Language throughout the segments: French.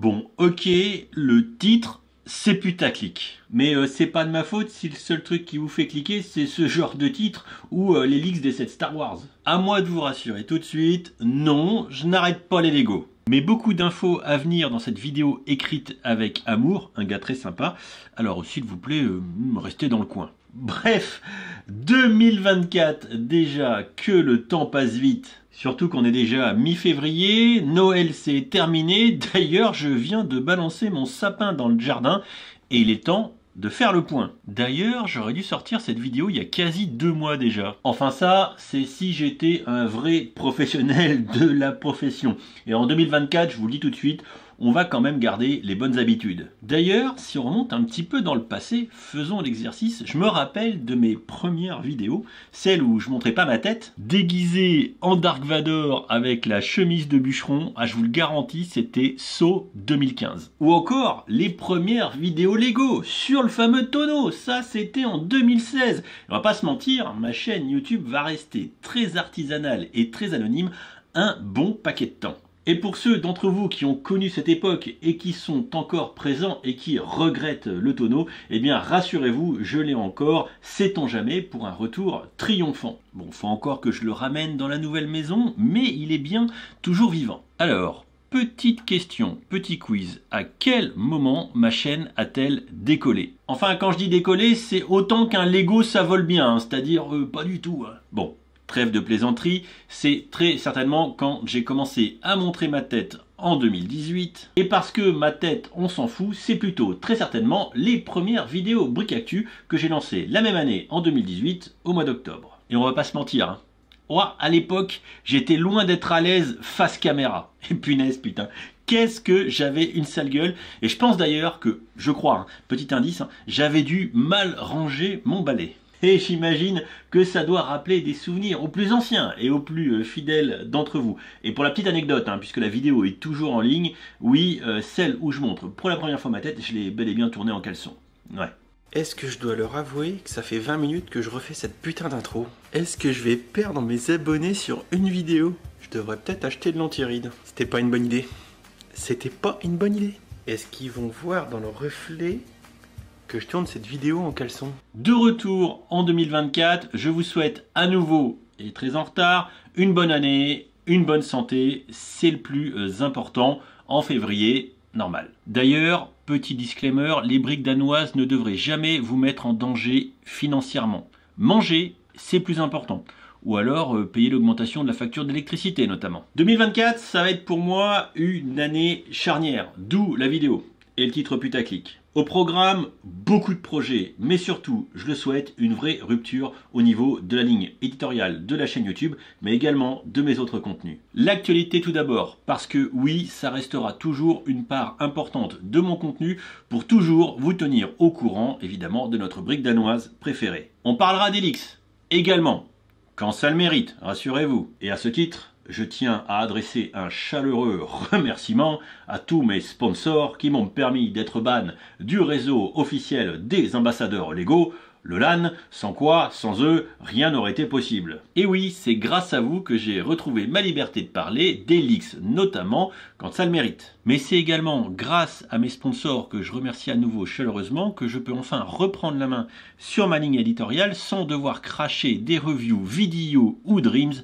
Bon, ok, le titre, c'est putaclic. Mais c'est pas de ma faute si le seul truc qui vous fait cliquer, c'est ce genre de titre ou les leaks des sets Star Wars. À moi de vous rassurer tout de suite, non, je n'arrête pas les Lego. Mais beaucoup d'infos à venir dans cette vidéo écrite avec amour, un gars très sympa. Alors s'il vous plaît, restez dans le coin. Bref, 2024, déjà que le temps passe vite. Surtout qu'on est déjà à mi-février, Noël c'est terminé. D'ailleurs, je viens de balancer mon sapin dans le jardin et il est temps de faire le point. D'ailleurs, j'aurais dû sortir cette vidéo il y a quasi 2 mois déjà. Enfin ça, c'est si j'étais un vrai professionnel de la profession. Et en 2024, je vous le dis tout de suite, on va quand même garder les bonnes habitudes. D'ailleurs, si on remonte un petit peu dans le passé, faisons l'exercice. Je me rappelle de mes premières vidéos, celles où je montrais pas ma tête, déguisée en Dark Vador avec la chemise de bûcheron. Ah, je vous le garantis, c'était Saw 2015. Ou encore, les premières vidéos Lego sur le fameux tonneau. Ça, c'était en 2016. On va pas se mentir, ma chaîne YouTube va rester très artisanale et très anonyme un bon paquet de temps. Et pour ceux d'entre vous qui ont connu cette époque et qui sont encore présents et qui regrettent le tonneau, eh bien rassurez-vous, je l'ai encore, sait-on jamais, pour un retour triomphant. Bon, faut encore que je le ramène dans la nouvelle maison, mais il est bien toujours vivant. Alors, petite question, petit quiz, à quel moment ma chaîne a-t-elle décollé? Enfin, quand je dis décollé, c'est autant qu'un Lego ça vole bien, hein, c'est-à-dire pas du tout. Hein. Bon. Trêve de plaisanterie, c'est très certainement quand j'ai commencé à montrer ma tête en 2018. Et parce que ma tête, on s'en fout, c'est plutôt très certainement les premières vidéos Brickactu que j'ai lancées la même année en 2018 au mois d'octobre. Et on va pas se mentir, hein. Moi, à l'époque, j'étais loin d'être à l'aise face caméra. Et punaise, putain, qu'est-ce que j'avais une sale gueule. Et je pense d'ailleurs que, je crois, hein, petit indice, hein, j'avais dû mal ranger mon balai. Et j'imagine que ça doit rappeler des souvenirs aux plus anciens et aux plus fidèles d'entre vous. Et pour la petite anecdote, hein, puisque la vidéo est toujours en ligne, oui, celle où je montre pour la première fois ma tête, je l'ai bel et bien tournée en caleçon. Ouais. Est-ce que je dois leur avouer que ça fait 20 minutes que je refais cette putain d'intro? Est-ce que je vais perdre mes abonnés sur une vidéo? Je devrais peut-être acheter de l'antiride. C'était pas une bonne idée. C'était pas une bonne idée. Est-ce qu'ils vont voir dans le reflet que je tourne cette vidéo en caleçon? De retour en 2024, je vous souhaite à nouveau, et très en retard, une bonne année, une bonne santé, c'est le plus important en février, normal. D'ailleurs, petit disclaimer, les briques danoises ne devraient jamais vous mettre en danger financièrement. Manger, c'est plus important. Ou alors payer l'augmentation de la facture d'électricité notamment. 2024, ça va être pour moi une année charnière, d'où la vidéo et le titre putaclic. Au programme, beaucoup de projets, mais surtout, je le souhaite, une vraie rupture au niveau de la ligne éditoriale de la chaîne YouTube, mais également de mes autres contenus. L'actualité tout d'abord, parce que oui, ça restera toujours une part importante de mon contenu pour toujours vous tenir au courant, évidemment, de notre brique danoise préférée. On parlera d'Helix, également, quand ça le mérite, rassurez-vous. Et à ce titre, je tiens à adresser un chaleureux remerciement à tous mes sponsors qui m'ont permis d'être ban du réseau officiel des ambassadeurs Lego, le LAN, sans quoi, sans eux, rien n'aurait été possible. Et oui, c'est grâce à vous que j'ai retrouvé ma liberté de parler, des leaks notamment, quand ça le mérite. Mais c'est également grâce à mes sponsors que je remercie à nouveau chaleureusement que je peux enfin reprendre la main sur ma ligne éditoriale sans devoir cracher des reviews vidéo ou Dreams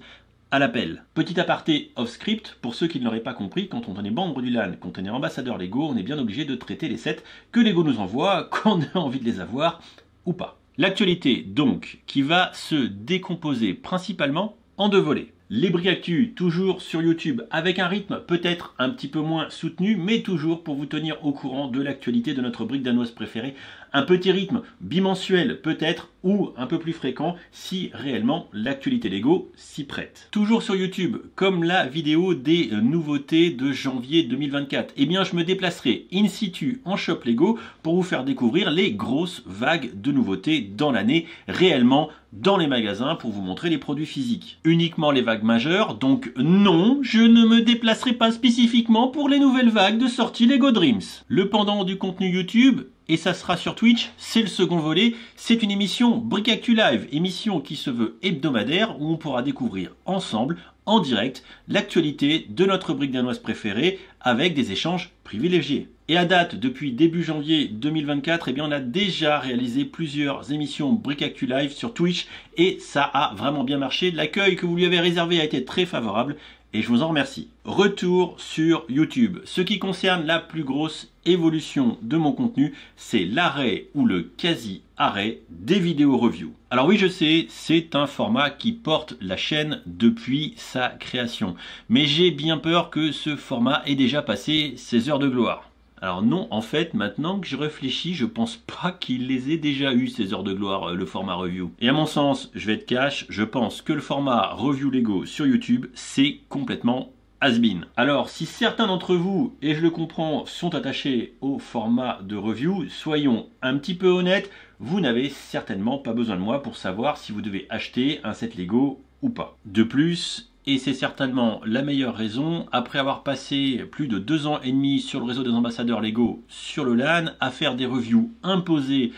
à l'appel. Petit aparté off script, pour ceux qui ne l'auraient pas compris, quand on est membre du LAN, quand on est ambassadeur Lego, on est bien obligé de traiter les sets que Lego nous envoie, qu'on a envie de les avoir ou pas. L'actualité donc, qui va se décomposer principalement en 2 volets. Les Brickactu, toujours sur YouTube, avec un rythme peut-être un petit peu moins soutenu, mais toujours pour vous tenir au courant de l'actualité de notre brique danoise préférée. Un petit rythme bimensuel peut-être, ou un peu plus fréquent, si réellement l'actualité Lego s'y prête. Toujours sur YouTube, comme la vidéo des nouveautés de janvier 2024, eh bien je me déplacerai in situ en shop Lego pour vous faire découvrir les grosses vagues de nouveautés dans l'année, réellement dans les magasins pour vous montrer les produits physiques. Uniquement les vagues majeures, donc non, je ne me déplacerai pas spécifiquement pour les nouvelles vagues de sortie Lego Dreams. Le pendant du contenu YouTube, et ça sera sur Twitch, c'est le second volet, c'est une émission Brickactu Live, émission qui se veut hebdomadaire où on pourra découvrir ensemble, en direct l'actualité de notre brique danoise préférée avec des échanges privilégiés. Et à date, depuis début janvier 2024, eh bien, on a déjà réalisé plusieurs émissions Brick Actu Live sur Twitch et ça a vraiment bien marché. L'accueil que vous lui avez réservé a été très favorable et je vous en remercie. Retour sur YouTube. Ce qui concerne la plus grosse évolution de mon contenu, c'est l'arrêt ou le quasi-arrêt des vidéos review. Alors oui, je sais, c'est un format qui porte la chaîne depuis sa création. Mais j'ai bien peur que ce format ait déjà passé ses heures de gloire. Alors non, en fait, maintenant que je réfléchis, je pense pas qu'il les ait déjà eu ces heures de gloire, le format review. Et à mon sens, je vais être cash, je pense que le format review Lego sur YouTube, c'est complètement has-been. Alors, si certains d'entre vous, et je le comprends, sont attachés au format de review, soyons un petit peu honnêtes, vous n'avez certainement pas besoin de moi pour savoir si vous devez acheter un set Lego ou pas. De plus, et c'est certainement la meilleure raison, après avoir passé plus de 2 ans et demi sur le réseau des ambassadeurs Lego sur le LAN, à faire des reviews imposées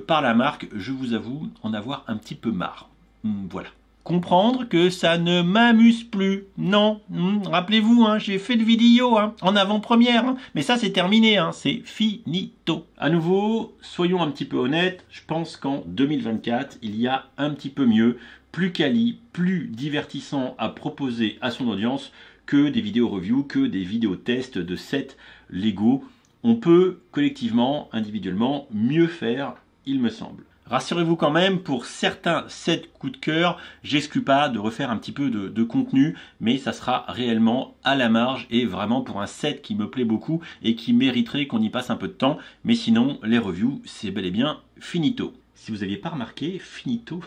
par la marque, je vous avoue en avoir un petit peu marre. Voilà. Comprendre que ça ne m'amuse plus. Non, rappelez-vous, j'ai fait de vidéo en avant-première, mais ça c'est terminé, c'est finito. À nouveau, soyons un petit peu honnêtes, je pense qu'en 2024, il y a un petit peu mieux, plus quali, plus divertissant à proposer à son audience que des vidéos review, que des vidéos tests de sets Lego. On peut collectivement, individuellement, mieux faire, il me semble. Rassurez-vous quand même, pour certains sets coup de cœur, j'exclus pas de refaire un petit peu de contenu, mais ça sera réellement à la marge et vraiment pour un set qui me plaît beaucoup et qui mériterait qu'on y passe un peu de temps. Mais sinon, les reviews, c'est bel et bien finito. Si vous n'aviez pas remarqué, finito,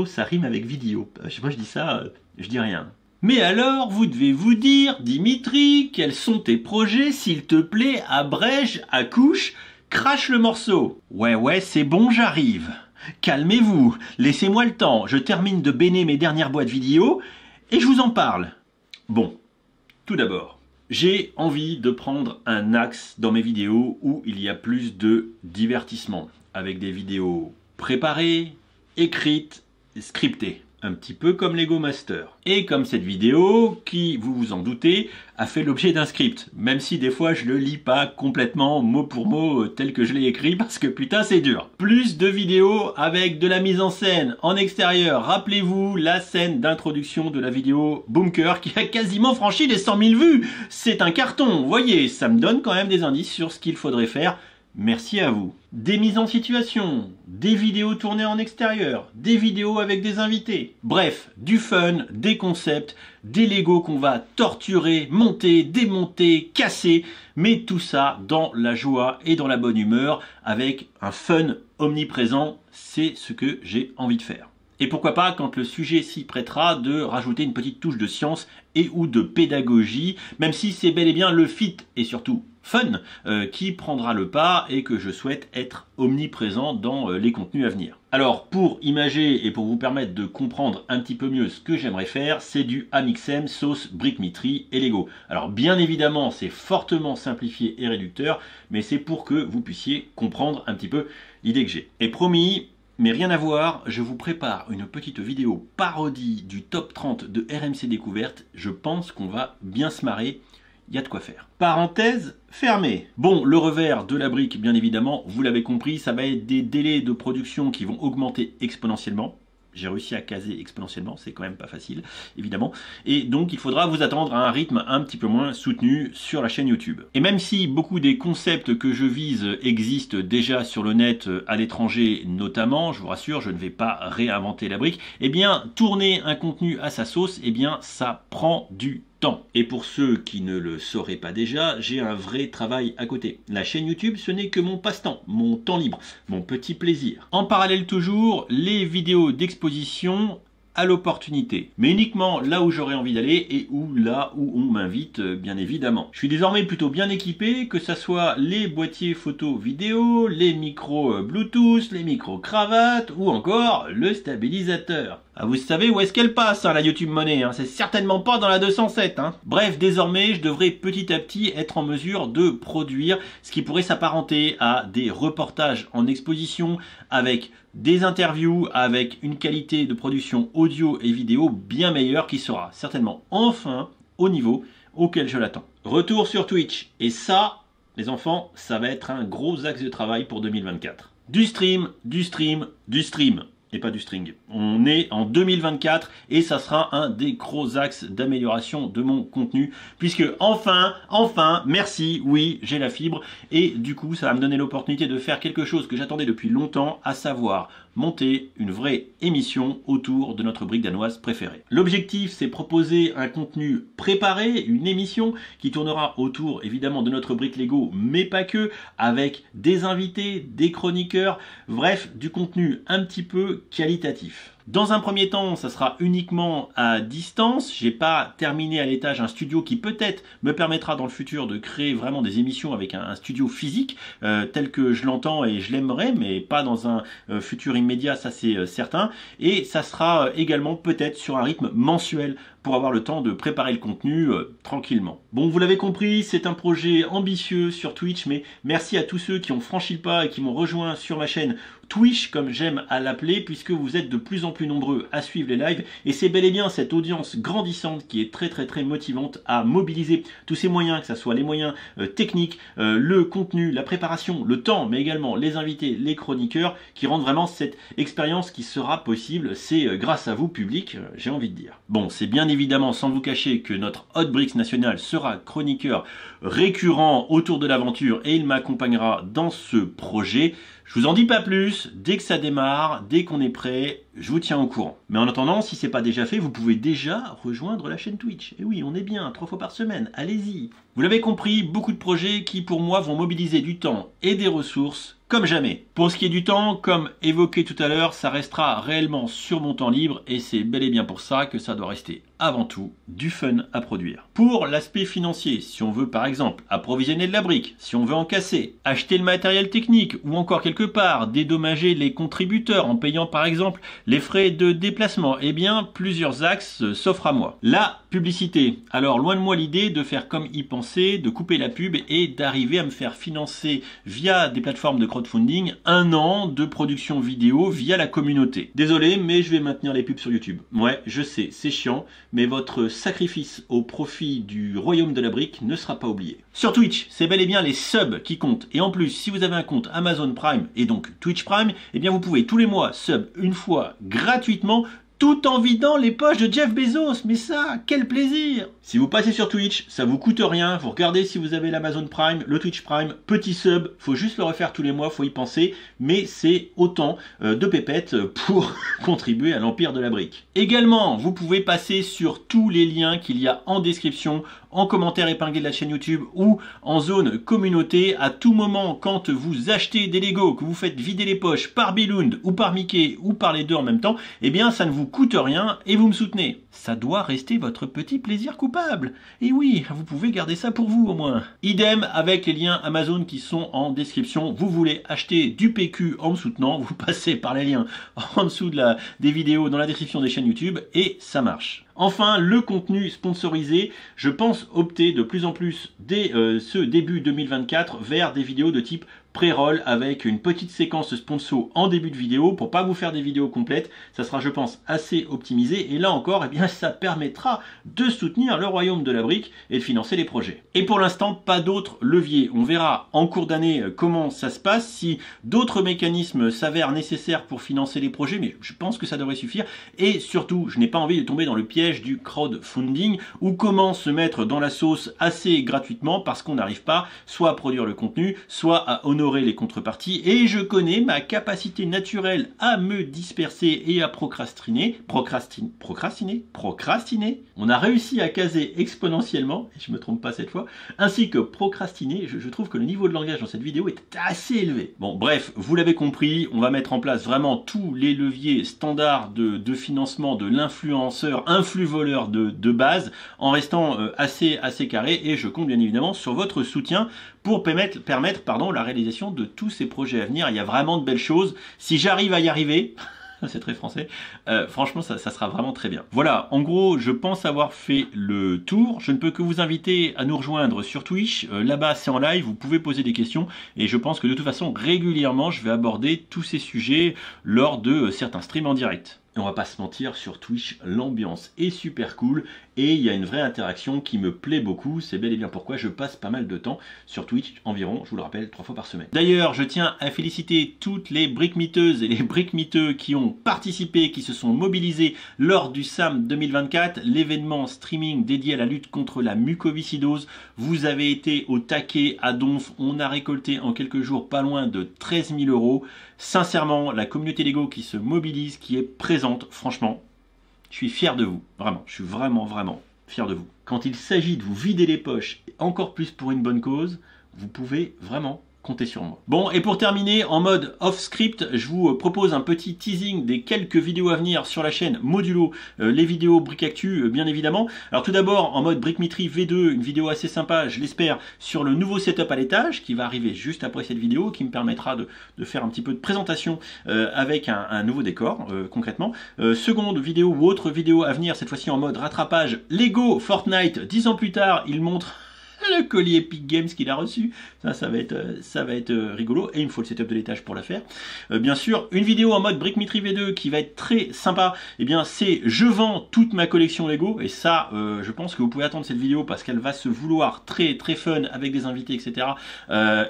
ça rime avec vidéo. Moi je dis ça, je dis rien. Mais alors, vous devez vous dire, Dimitri, quels sont tes projets, s'il te plaît, abrège, accouche, crache le morceau. Ouais, c'est bon, j'arrive. Calmez-vous, laissez-moi le temps, je termine de béner mes dernières boîtes vidéo et je vous en parle. Bon, tout d'abord, j'ai envie de prendre un axe dans mes vidéos où il y a plus de divertissement, avec des vidéos préparées, écrites, scriptées. Un petit peu comme Lego Master. Et comme cette vidéo, qui, vous vous en doutez, a fait l'objet d'un script. Même si des fois je le lis pas complètement mot pour mot tel que je l'ai écrit parce que putain c'est dur. Plus de vidéos avec de la mise en scène en extérieur. Rappelez-vous la scène d'introduction de la vidéo Bunker qui a quasiment franchi les 100 000 vues. C'est un carton, vous voyez, ça me donne quand même des indices sur ce qu'il faudrait faire. Merci à vous. Des mises en situation, des vidéos tournées en extérieur, des vidéos avec des invités. Bref, du fun, des concepts, des Lego qu'on va torturer, monter, démonter, casser. Mais tout ça dans la joie et dans la bonne humeur avec un fun omniprésent. C'est ce que j'ai envie de faire. Et pourquoi pas, quand le sujet s'y prêtera, de rajouter une petite touche de science et ou de pédagogie, même si c'est bel et bien le fit et surtout fun qui prendra le pas et que je souhaite être omniprésent dans les contenus à venir. Alors pour imager et pour vous permettre de comprendre un petit peu mieux ce que j'aimerais faire, c'est du Amixem sauce Brickmitry et Lego. Alors bien évidemment c'est fortement simplifié et réducteur, mais c'est pour que vous puissiez comprendre un petit peu l'idée que j'ai. Et promis, mais rien à voir, je vous prépare une petite vidéo parodie du top 30 de RMC Découverte. Je pense qu'on va bien se marrer. Il y a de quoi faire. Parenthèse fermée. Bon, le revers de la brique, bien évidemment, vous l'avez compris, ça va être des délais de production qui vont augmenter exponentiellement. J'ai réussi à caser exponentiellement, c'est quand même pas facile, évidemment. Et donc, il faudra vous attendre à un rythme un petit peu moins soutenu sur la chaîne YouTube. Et même si beaucoup des concepts que je vise existent déjà sur le net à l'étranger notamment, je vous rassure, je ne vais pas réinventer la brique, eh bien, tourner un contenu à sa sauce, eh bien, ça prend du temps. Et pour ceux qui ne le sauraient pas déjà, j'ai un vrai travail à côté. La chaîne YouTube, ce n'est que mon passe-temps, mon temps libre, mon petit plaisir. En parallèle toujours, les vidéos d'exposition à l'opportunité, mais uniquement là où j'aurais envie d'aller et là où on m'invite, bien évidemment. Je suis désormais plutôt bien équipé, que ce soit les boîtiers photo vidéo, les micros Bluetooth, les micros cravates ou encore le stabilisateur. Ah, vous savez où est-ce qu'elle passe, hein, la YouTube Money, hein. C'est certainement pas dans la 207. Hein. Bref, désormais, je devrais petit à petit être en mesure de produire ce qui pourrait s'apparenter à des reportages en exposition avec des interviews, avec une qualité de production audio et vidéo bien meilleure qui sera certainement enfin au niveau auquel je l'attends. Retour sur Twitch. Et ça, les enfants, ça va être un gros axe de travail pour 2024. Du stream, du stream, du stream. Et pas du string. On est en 2024 et ça sera un des gros axes d'amélioration de mon contenu puisque enfin, merci, oui, j'ai la fibre et du coup ça va me donner l'opportunité de faire quelque chose que j'attendais depuis longtemps, à savoir monter une vraie émission autour de notre brique danoise préférée. L'objectif, c'est proposer un contenu préparé, une émission qui tournera autour évidemment de notre brique Lego, mais pas que, avec des invités, des chroniqueurs, bref, du contenu un petit peu qualitatif. Dans un premier temps, ça sera uniquement à distance. J'ai pas terminé à l'étage un studio qui peut-être me permettra dans le futur de créer vraiment des émissions avec un studio physique tel que je l'entends et je l'aimerais, mais pas dans un futur immédiat, ça c'est certain. Et ça sera également peut-être sur un rythme mensuel pour avoir le temps de préparer le contenu tranquillement. Bon, vous l'avez compris, c'est un projet ambitieux sur Twitch, mais merci à tous ceux qui ont franchi le pas et qui m'ont rejoint sur ma chaîne Twitch, comme j'aime à l'appeler, puisque vous êtes de plus en plus nombreux à suivre les lives, et c'est bel et bien cette audience grandissante qui est très motivante à mobiliser tous ces moyens, que ce soit les moyens techniques, le contenu, la préparation, le temps, mais également les invités, les chroniqueurs, qui rendent vraiment cette expérience qui sera possible. C'est grâce à vous, public, j'ai envie de dire. Bon, c'est bien évidemment sans vous cacher que notre Hotbricks national sera chroniqueur récurrent autour de l'aventure et il m'accompagnera dans ce projet. Je vous en dis pas plus, dès que ça démarre, dès qu'on est prêt, je vous tiens au courant. Mais en attendant, si c'est pas déjà fait, vous pouvez déjà rejoindre la chaîne Twitch. Et oui, on est bien, 3 fois par semaine, allez-y. Vous l'avez compris, beaucoup de projets qui pour moi vont mobiliser du temps et des ressources comme jamais. Pour ce qui est du temps, comme évoqué tout à l'heure, ça restera réellement sur mon temps libre et c'est bel et bien pour ça que ça doit rester avant tout du fun à produire. Pour l'aspect financier, si on veut par exemple approvisionner de la brique, si on veut en casser, acheter le matériel technique ou encore quelque part dédommager les contributeurs en payant par exemple les frais de déplacement, eh bien plusieurs axes s'offrent à moi. La publicité. Alors loin de moi l'idée de faire comme y penser, de couper la pub et d'arriver à me faire financer via des plateformes de crowdfunding un an de production vidéo via la communauté. Désolé, mais je vais maintenir les pubs sur YouTube. Ouais, je sais, c'est chiant, mais votre sacrifice au profit du royaume de la brique ne sera pas oublié. Sur Twitch, c'est bel et bien les subs qui comptent. Et en plus, si vous avez un compte Amazon Prime et donc Twitch Prime, eh bien vous pouvez tous les mois sub une fois gratuitement tout en vidant les poches de Jeff Bezos. Mais ça, quel plaisir! Si vous passez sur Twitch, ça vous coûte rien. Vous regardez si vous avez l'Amazon Prime, le Twitch Prime, petit sub. Faut juste le refaire tous les mois, faut y penser. Mais c'est autant de pépettes pour contribuer à l'empire de la brique. Également, vous pouvez passer sur tous les liens qu'il y a en description, en commentaire épinglé de la chaîne YouTube ou en zone communauté. À tout moment, quand vous achetez des Lego, que vous faites vider les poches par Billund ou par Mickey ou par les deux en même temps, eh bien ça ne vous coûte rien et vous me soutenez. Ça doit rester votre petit plaisir coupable. Et oui, vous pouvez garder ça pour vous au moins. Idem avec les liens Amazon qui sont en description. Vous voulez acheter du PQ en me soutenant, vous passez par les liens en dessous de des vidéos dans la description des chaînes YouTube et ça marche. Enfin, le contenu sponsorisé, je pense opter de plus en plus dès ce début 2024 vers des vidéos de type pré-roll avec une petite séquence sponsor en début de vidéo pour pas vous faire des vidéos complètes. Ça sera, je pense, assez optimisé et là encore, eh bien, ça permettra de soutenir le royaume de la brique et de financer les projets. Et pour l'instant, pas d'autres leviers. On verra en cours d'année comment ça se passe, si d'autres mécanismes s'avèrent nécessaires pour financer les projets, mais je pense que ça devrait suffire. Et surtout, je n'ai pas envie de tomber dans le piège du crowdfunding ou comment se mettre dans la sauce assez gratuitement parce qu'on n'arrive pas soit à produire le contenu, soit à honorer les contreparties et je connais ma capacité naturelle à me disperser et à procrastiner. On a réussi à caser exponentiellement, et je me trompe pas cette fois, ainsi que procrastiner. Je trouve que le niveau de langage dans cette vidéo est assez élevé. Bon, bref, vous l'avez compris, on va mettre en place vraiment tous les leviers standards de financement de l'influenceur, influ-voleur de base, en restant assez carré et je compte bien évidemment sur votre soutien pour permettre la réalisation de tous ces projets à venir. Il y a vraiment de belles choses. Si j'arrive à y arriver, c'est très français. Franchement, ça sera vraiment très bien. Voilà, en gros, je pense avoir fait le tour. Je ne peux que vous inviter à nous rejoindre sur Twitch. Là-bas, c'est en live, vous pouvez poser des questions. Et je pense que de toute façon, régulièrement, je vais aborder tous ces sujets lors de certains streams en direct. Et on va pas se mentir, sur Twitch, l'ambiance est super cool et il y a une vraie interaction qui me plaît beaucoup. C'est bel et bien pourquoi je passe pas mal de temps sur Twitch, environ, je vous le rappelle, 3 fois par semaine. D'ailleurs, je tiens à féliciter toutes les brickmeateuses et les brickmeateux qui ont participé, qui se sont mobilisés lors du SAM 2024, l'événement streaming dédié à la lutte contre la mucoviscidose. Vous avez été au taquet à Donf, on a récolté en quelques jours pas loin de 13 000 €. Sincèrement, la communauté Lego qui se mobilise, qui est présente, franchement, je suis fier de vous. Vraiment, je suis vraiment fier de vous. Quand il s'agit de vous vider les poches, et encore plus pour une bonne cause, vous pouvez vraiment comptez sur moi. Bon, et pour terminer, en mode off-script, je vous propose un petit teasing des quelques vidéos à venir sur la chaîne Modulo, les vidéos Brick Actu, bien évidemment. Alors tout d'abord, en mode Brickmetry V2, une vidéo assez sympa, je l'espère, sur le nouveau setup à l'étage, qui va arriver juste après cette vidéo, qui me permettra de faire un petit peu de présentation avec un nouveau décor, concrètement. Seconde vidéo ou autre vidéo à venir, cette fois-ci en mode rattrapage, Lego Fortnite, 10 ans plus tard, il montre le collier Epic Games qu'il a reçu, ça va être rigolo, et il me faut le setup de l'étage pour la faire. Bien sûr, une vidéo en mode Brickmetry V2 qui va être très sympa, et bien c'est je vends toute ma collection Lego, et ça je pense que vous pouvez attendre cette vidéo parce qu'elle va se vouloir très fun avec des invités, etc.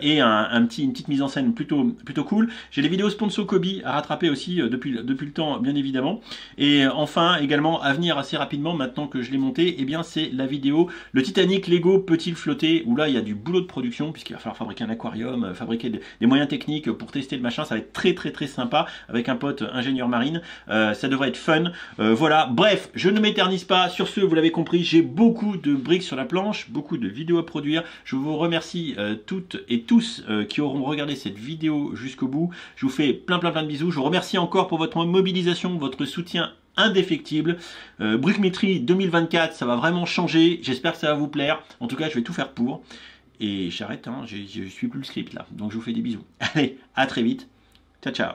Et une petite mise en scène plutôt cool. J'ai les vidéos sponsor Kobe à rattraper aussi depuis le temps, bien évidemment. Et enfin, également à venir assez rapidement, maintenant que je l'ai monté, et bien c'est la vidéo le Titanic Lego peut-il flotter, où là il y a du boulot de production puisqu'il va falloir fabriquer un aquarium, fabriquer des moyens techniques pour tester le machin. Ça va être très sympa avec un pote ingénieur marine. Ça devrait être fun. Voilà, bref, je ne m'éternise pas. Sur ce, vous l'avez compris, j'ai beaucoup de briques sur la planche, beaucoup de vidéos à produire. Je vous remercie toutes et tous qui auront regardé cette vidéo jusqu'au bout. Je vous fais plein de bisous. Je vous remercie encore pour votre mobilisation, votre soutien indéfectible. Brickmetry 2024, ça va vraiment changer. J'espère que ça va vous plaire. En tout cas, je vais tout faire pour. Et j'arrête, hein, je suis plus le script là. Donc je vous fais des bisous. Allez, à très vite. Ciao.